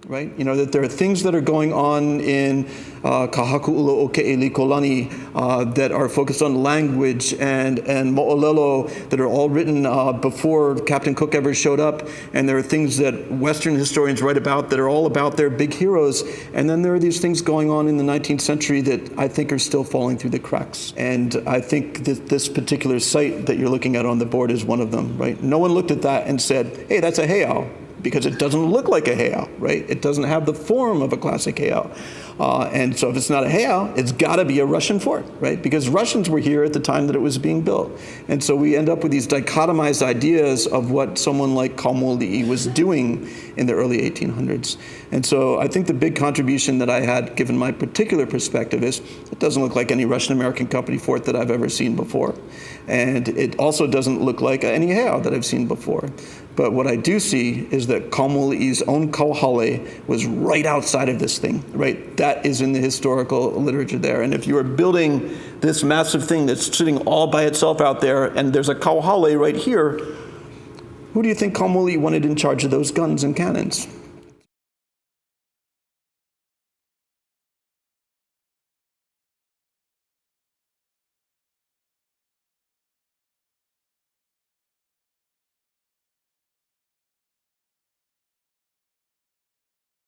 right? You know, that there are things that are going on in Kahaku'ula o Ke'eli Kolani that are focused on language and mo'olelo that are all written before Captain Cook ever showed up. And there are things that Western historians write about that are all about their big heroes. And then there are these things going on in the 19th century that I think are still falling through the cracks. And I think that this particular site that you're looking at on the board is one of them, right? No one looked at that and said, hey, that's a heiau, because it doesn't look like a heiau, right? It doesn't have the form of a classic heiau. And so if it's not a heiau, it's got to be a Russian fort, right? Because Russians were here at the time that it was being built. And so we end up with these dichotomized ideas of what someone like Kaumuali'i was doing in the early 1800s. And so I think the big contribution that I had, given my particular perspective, is it doesn't look like any Russian-American company fort that I've ever seen before. And it also doesn't look like any heiau that I've seen before. But what I do see is that Kaumuali'i's own kauhale was right outside of this thing, right? That is in the historical literature there. And if you are building this massive thing that's sitting all by itself out there, and there's a kauhale right here, who do you think Kaumuali'i wanted in charge of those guns and cannons?